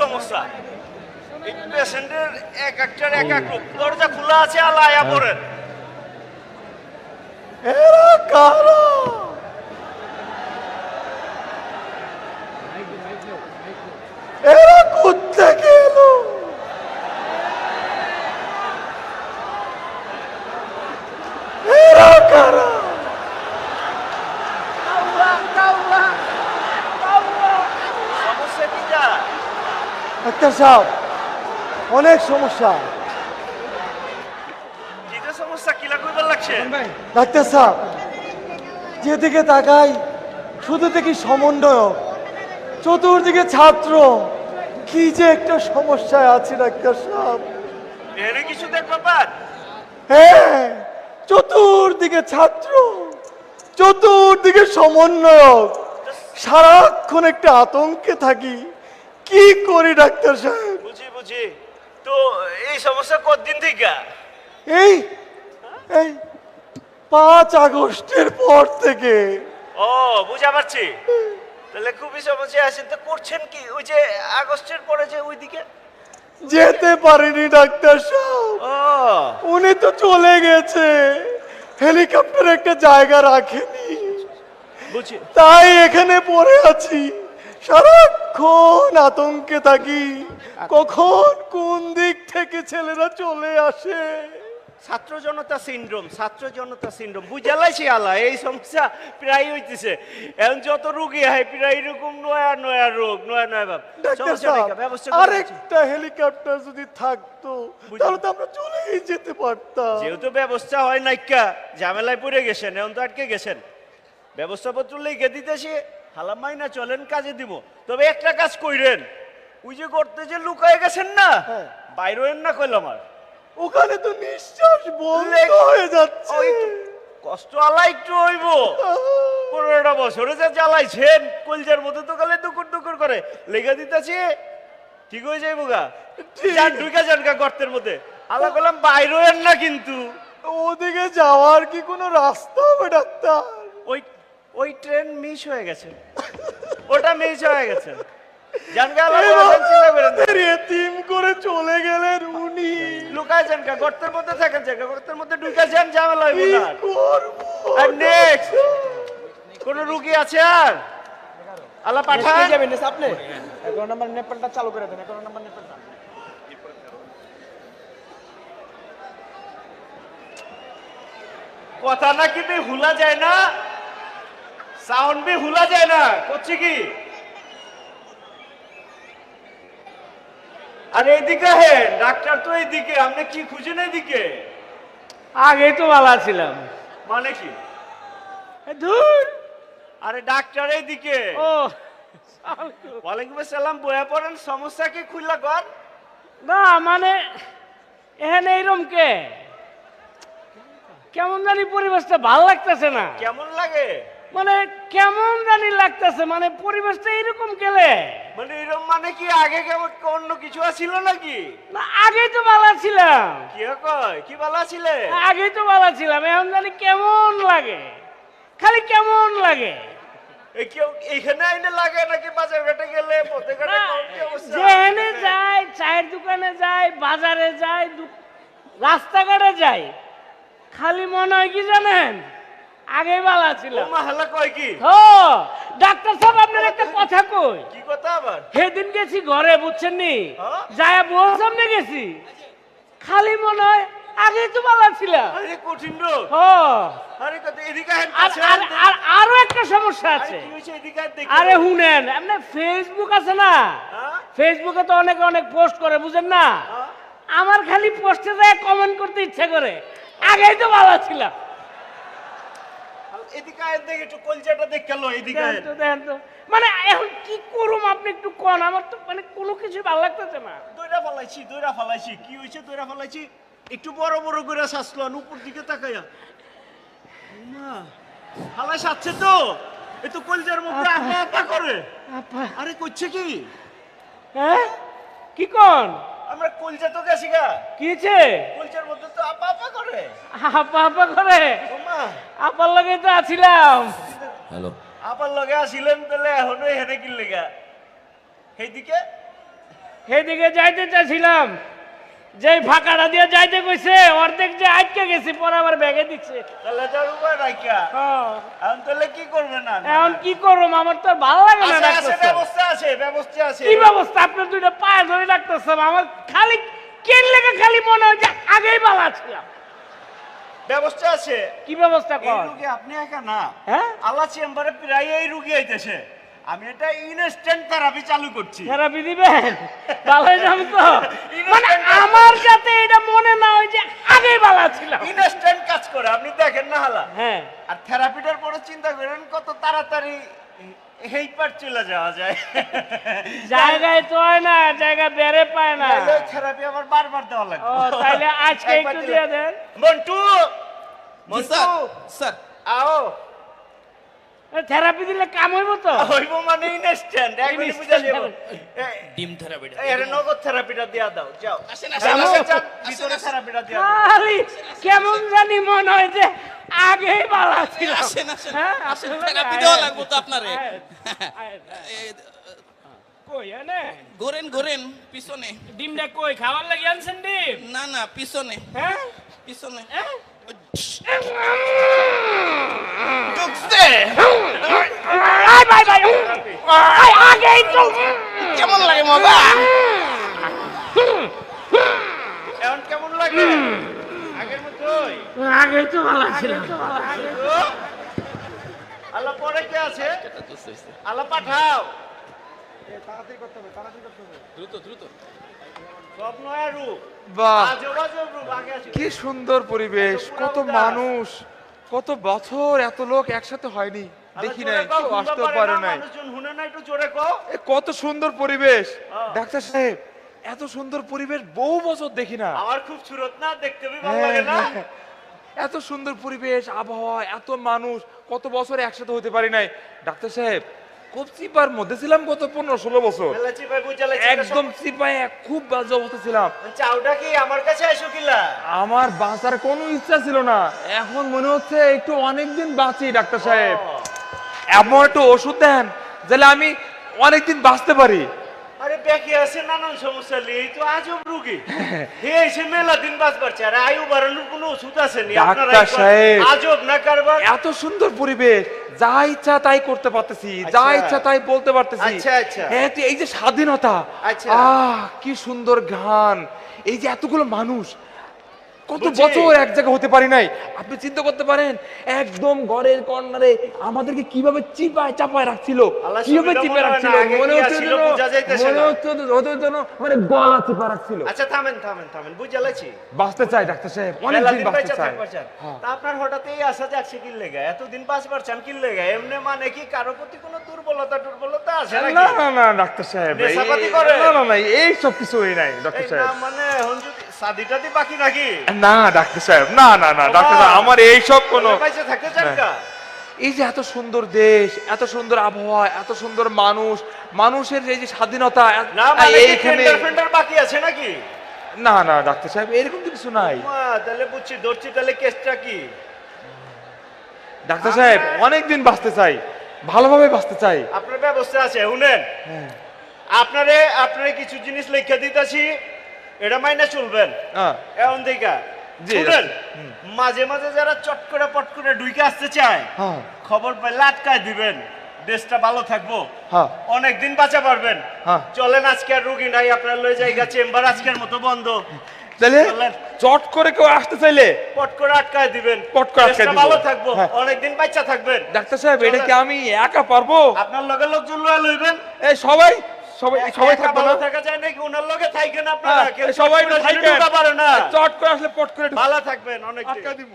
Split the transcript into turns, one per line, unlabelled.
সমস্যা। এই পেশেন্টের এক একটার এক এক রূপ। দরজা খোলা আছে, আল্লাহ আয়া পড়েন।
এরা কারা? এরা কোত্থেকে এলো? এরা কারা?
সমস্যা কিটা?
ডাক্তার সাহেব, অনেক সমস্যা।
কিটা সমস্যা? কিলা কইবার লাগছে?
ডাক্তার সাহেব, যেদিকে তাকাই শুধু দেখি সমন্বয়ক, চতুর্দিকে ছাত্র। কি যে একটা সমস্যায় আছে ডাক্তার সাহেব।
এর কিছু দেখবা পার?
হ্যাঁ, চতুর্দিকে ছাত্র, চতুর্দিকে সমন্বয়ক। সারাক্ষণ একটা আতঙ্কে থাকি। কি করি ডাক্তার সাহেব?
বুঝি বুঝি। তো এই সমস্যা কতদিন থেকে?
এই এই 5 আগস্টের পর থেকে।
ও, বুঝা পারছি। তাহলে খুবই সমস্যা আছেন। তো করছেন কি ওই যে আগস্টের পরে যে ওইদিকে?
যেতে পারিনি ডাক্তার সাহেব।
ও,
উনি তো চলে গেছে, হেলিকপ্টার একটা জায়গা রাখেনি,
বুঝি।
তাই এখানে পড়ে আছি। সারাক্ষণ আতঙ্কে থাকি, কখন কোন দিক থেকে ছেলেরা চলে আসে।
ছাত্র জনতা সিনড্রোম, ছাত্র জনতা সিনড্রোম বুঝালাইছি আলা। এই সমস্যা প্রায় হইতেছে। এখন যত রোগী হয় প্রায় এরকম নয়া নয়া রোগ, নয়া নয়া ভাব।
ডাক্তার
সমস্যা নেই,
সাহেব,
ব্যবস্থা করে দিচ্ছি।
আরেকটা হেলিকপ্টার যদি থাকতো তাহলে তো আমরা চলেই যেতে পারতাম।
যেহেতু ব্যবস্থা হয় নাইকা, ঝামেলায় পড়ে গেছেন, এখন তো আটকে গেছেন। ব্যবস্থাপত্র লিখে দিতেছি, হালাম মাইনা চলেন, কাজে দিব। তবে একটা কাজ কইরেন, ওই যে করতে যে লুকায় গেছেন না,
হ্যাঁ।
বাইরে হইন না কইলাম আর।
ওখানে তো নিঃশ্বাস বন্ধ হয়ে যাচ্ছে।
ওই একটু কষ্ট আলা একটু হইব। 15টা বছরে যে জ্বালাইছেন, কলজার মধ্যে তো গেলে দুকুর দুকুর করে লেগে দিতেছি। ঠিক হয়ে যাইব গা।
ঠিক।
যান ঢুকে যান গা গর্তের মধ্যে। আল্লাহ বললাম বাইরে হইন না কিন্তু।
ওদিকে যাওয়ার কি কোনো রাস্তা হবে ডাক্তার?
ওই ওই ট্রেন মিস হয়ে গেছে, ওটা মিস হয়ে গেছে। জান গা, আল্লাহ বলেন, চিন্তা করেন না।
এতিম করে চলে গেলেন উনি।
লুকায় যান গা, গর্তের মধ্যে থাকেন, জায়গা গর্তের মধ্যে ঢুকে যান, ঝামেলা হইব
কি
না।
করবো?
আর নেক্সট কোন রুগী আছে আর? আল্লাহ পাঠান।
আপনি 11 নম্বর নেপালটা চালু করে দেন। 11 নম্বর নেপালটা
কথা না কি হুলা যায় না, সাউন্ড বি হুলা যায় না। করছি কি? আরে এদিকে হে, ডাক্তার তো এইদিকে, আপনি কি খুঁজেন এইদিকে?
আগে তো ভালো ছিলাম।
মানে কি?
ধুর।
আরে ডাক্তার এইদিকে।
ও
ওয়ালাইকুম আসসালাম, বয়া পড়েন। সমস্যা কি খুললা কর?
না মানে এখানে এইরকম কে, কেমন জানি পরিবেশটা ভালো লাগতেছে না।
কেমন লাগে?
মানে কেমন জানি লাগতেছে, মানে পরিবেশটা এরকম গেলে।
মানে এরকম মানে কি আগে কেমন অন্য কিছু আছিল নাকি?
না আগেই তো ভালো ছিলাম,
কি কয়, কি ভালো ছিলে?
আগেই তো ভালো ছিলাম, এখন জানি কেমন লাগে, খালি কেমন লাগে।
এই কেউ এইখানে আইনে লাগে নাকি বাজার ঘাটে গেলে, পথে ঘাটে কোন কি অবস্থা?
যেখানে যাই, চায়ের দোকানে যাই, বাজারে যাই, রাস্তাঘাটে যাই, খালি মনে হয় কি জানেন, আগে ভালো
ও
ছিলাম।
মা হালা কয় কি?
ও ডাক্তার সাহেব, আপনার একটা কথা কই।
কি কথা আবার?
সেদিন গেছি ঘরে, বুঝছেন নি,
হ্যাঁ?
যায় বউর সামনে গেছি, খালি মনে হয় আগে তো ভালো ছিলাম।
আরে কঠিন রোগ।
ও
আরে কত এদিকে আহেন,
আর
কাছে
আর
আহেন।
আর আরো একটা সমস্যা
আরে
আছে।
কি হইছে এদিকে আহেন দেখি।
আরে শুনেন, আপনার ফেসবুক আছে না,
হ্যাঁ?
ফেসবুকে তো অনেকে অনেক পোস্ট করে, বুঝেন না,
হ্যাঁ?
আমার খালি পোস্টে যায় কমেন্ট করতে ইচ্ছা করে, আগেই তো ভালো ছিলাম।
এদিকে আহেন দেখি, একটু কলজাটা দেখে লো, এদিকে
দেখেন
আহেন।
তো, দেখেন তো, মানে এখন কি করুম আপনি একটু কোন, আমার তো মানে কোনো কিছু ভালো লাগতেছে না।
দইরা ফালাইছি, দইরা ফালাইছি। কি হইছে? দইরা ফালাইছি। একটু বড় বড় করে শ্বাসলান, উপর দিকে তাকাইয়া। মা ফালাই সাচ্ছে তো, এ তো কলজার মধ্যে আপা আপা করে।
আপা,
আরে করছে কি?
হ্যাঁ কি কোন,
আমরা কলজা তো গেছি গা,
কি হয়েছে?
কলজার মধ্যে তো আপা আপা করে।
আপা আপা করে?
ও মা,
আপার লগে তো আছিলাম।
আপার লগে আসিলেন, তাহলে এখনো হেনে কি লেগা? সেইদিকে
সেদিকে যাইতে চাইছিলাম, যেই ফাঁকাটা দিয়ে যাইতে কইছে অর্ধেক যে আটকে গেছি, পরে আবার ব্যাগে দিচ্ছে।
তাহলে যার উপায় রাখিয়া
হ্যাঁ।
এখন তাহলে কি করবে না
এখন কি করবো, আমার তো আর ভালো লাগে না
আছে
ডাক্তার সাহেব।
ব্যবস্থা আছে ব্যবস্থা আছে
কি ব্যবস্থা? আপনার দুইটা পায়ে ধরে ডাক্তার সাহেব, আমার খালি কেন লেগে খালি মনে হয় যে আগেই বালা ছিলাম।
ব্যবস্থা আছে
কি ব্যবস্থা
এই
কর?
রুগী আপনি একা না
হ্যাঁ,
আল্লাহ চেম্বারে প্রায় এই রুগী আইতেছে আমি এটা ইনস্ট্যান্ট থেরাপি চালু করছি
থেরাপি দিবেন? ভালোই যাম তো, মানে আমার যাতে এটা মনে না হয় যে আগেই বালা ছিলাম।
ইনস্ট্যান্ট কাজ করে আপনি দেখেন না হালা
হ্যাঁ,
আর থেরাপিটার পরে চিন্তা করেন কত তাড়াতাড়ি এই পার চলে যাওয়া যায়
জায়গায় তো হয় না, জায়গা বেড়ে পায় না।
থেরাপি আবার বারবার দেওয়া লাগবে
ও তাহলে আজকে
একবার
একটু
দিলে-
দিয়ে দেন।
মন্টু
জি
মন্টু
স্যার স্যার
আও
থেরাপি দিলে কাম হইব তো?
হইব মানে ইনস্ট্যান্ট একবারই বুঝা
Instant
যাব
therapy।
ডিম থেরাপিটা
এর নগদ থেরাপিটা দিয়া দাও যাও
আসেন,
যান,
আসেন,
যান,
আসেন,
ভিতরে
আসেন।
থেরাপিটা দিয়া দাও
খালি কেমন জানি মনে হয় যে আগেই বালা ছিলাম।
আসেন আসেন
হ্যাঁ,
আসেন
আসলে
থেরাপি
আয়,
দেওয়া
আয়।
লাগবে তো আপনারে
আয়, আয়,
এই,
কই এনে
ঘোরেন ঘোরেন পিছনে
ডিমটা কই খাবার লাগি আনছেন ডিম?
না না পিছনে
হ্যাঁ,
পিছনে
হ্যাঁ?
ঢুকছে
আয় ভাই ভাই, আয় আগেই তো।
কেমন লাগে মজা
এখন কেমন লাগে আগের মতোই
আগেই তো ভালো ছিলাম।
আল্লাহ পরে কে আছে আল্লাহ পাঠাও
দ্রুত দ্রুত
সব নয়া রূপ
বাহ,
আজব আজব রূপ আগে আছে
কি সুন্দর পরিবেশ, কত মানুষ, কত বছর এত লোক একসাথে হয়নি, দেখি নাই, কেউ আসতেও পারে নাই।
মানুষজন শুনে না একটু জোরে কও
এ কত সুন্দর পরিবেশ
হ্যাঁ।
ডাক্তার সাহেব, এত সুন্দর পরিবেশ বহু বছর দেখি না।
আমার খুব সুরত না দেখতে ভালো
হ্যাঁ,
লাগে না
হ্যাঁ। এত সুন্দর পরিবেশ, আবহাওয়া, এত মানুষ, কত বছর একসাথে হতে পারি নাই। ডাক্তার সাহেব, খুব চিপার মধ্যে ছিলাম গত 15-16 বছর,
বেলাচি ভাই বুঝালে
একদম চিপায় খুব বাজে অবস্থা ছিলাম।
চাউটা কি আমার কাছে আইসো কিলা
আমার বাঁচার কোনো ইচ্ছা ছিল না, এখন মনে হচ্ছে একটু অনেকদিন বাঁচি ডাক্তার সাহেব, এমন একটু ওষুধ দেন যাহলে আমি অনেকদিন বাঁচতে পারি।
আরে ব্যাকি আছে নানান সমস্যা নিয়ে এই তো আজব রুগী হে এসে মেলা দিন বাঁচবার চায়। আরে আয়ু বাড়ানোর কোনো ওষুধ আছে নি আপনারা
ডাক্তার সাহেব।
আজব না কারবার
এত সুন্দর পরিবেশ, যা ইচ্ছা তাই করতে পারতেছি, যা
আচ্ছা।
ইচ্ছা তাই বলতে পারতেছি।
আচ্ছা, আচ্ছা।
এই যে স্বাধীনতা,
আচ্ছা।
কি সুন্দর গান, এই যে এতগুলো মানুষ, কত
বুঝছি।
বছর এক জায়গায় হতে পারি নাই। আপনি চিন্তা করতে পারেন, একদম ঘরের কর্নারে আমাদেরকে কিভাবে চিপায় চাপায় রাখছিল,
আল্লাহ
কিভাবে
সুবিধা
চিপায়
মনে হয়
রাখছিল,
না, আগে
মনে
কি
হচ্ছে
ছিল
যেন-
বোঝা যাইতেছে
মনে
না।
হচ্ছে ওদের যেন মানে গলা চিপা রাখছিল।
আচ্ছা থামেন থামেন থামেন বুঝালেছি
বাঁচতে চাই ডাক্তার সাহেব,
মেলা
অনেকদিন
দিন
বাঁচতে
বাঁচা
চাই।
থাকবার চান
হ্যাঁ।
তা আপনার হঠাৎ এই আসা যাচ্ছে কি লেগে এতদিন বাঁচবার চান কি লেগে এমনি মানে কি কারো প্রতি কোনো দুর্বলতা আছে
না
নাকি
না না ডাক্তার সাহেব,
নেশাপাতি
এই-
করে?
না না না এই সব কিছুই নাই ডাক্তার
এই
সাহেব।
না মানে এখন যদি সাদিটাদি বাকি নাকি
না ডাক্তার সাহেব, না না না ডাক্তার সাহেব, আমার এই সব কোনো
পাইছে থাকতে চান কা
এই যে এত সুন্দর দেশ, এত সুন্দর আবহাওয়া, এত সুন্দর মানুষ, মানুষের এই যে স্বাধীনতা,
না মানে কি
এইখানে
টেন্ডার ফেন্ডার বাকি আছে নাকি
না না ডাক্তার সাহেব, এরকম তো কিছু নাই।
মা তাহলে বুঝছি ধরছি তাহলে কেসটা কি
ডাক্তার সাহেব, অনেকদিন বাঁচতে চাই, ভালোভাবে বাঁচতে চাই।
আপনার ব্যবস্থা আছে শুনেন
হ্যাঁ।
আপনারে কিছু জিনিস লিখে দিতেছি এটা মাইনে চলবেন
হ্যাঁ,
এখন দেখা
জি,
শুনেন মাঝে মাঝে যারা চট করে পট করে ঢুকে আসতে চায়
হ্যাঁ,
খবর পাইলে আটকায় দিবেন দেশটা ভালো থাকবো
হ্যাঁ,
অনেকদিন বাঁচা পারবেন
হ্যাঁ।
চলেন আজকে আর রুগী নাই আপনার লয়ে জায়গা চেম্বার আজকের মতো বন্ধ
তাহলে
চলেন।
চট করে কেউ আসতে চাইলে
পট করে আটকায় দিবেন
পট করে আটকায়
দেশটা
দিব।
ভালো থাকবো
হ্যাঁ।
অনেকদিন বাচ্চা থাকবেন
ডাক্তার সাহেব, এটা কি আমি একা পারবো?
আপনার লগে লোকজন লয়ে লইবেন
এই সবাই সবাই সবাই
একা
থাকবো
ভালো
না?
থাকা যায় নাকি ওনার লগে থাকেন আপনারা
হ্যাঁ,
কেউ
সবাই
চট করে
থাকেন।
ঢুকা পারে না
চট করে আসলে পট করে ঢুকে
ভালো থাকবেন অনেক
আটকা দিব।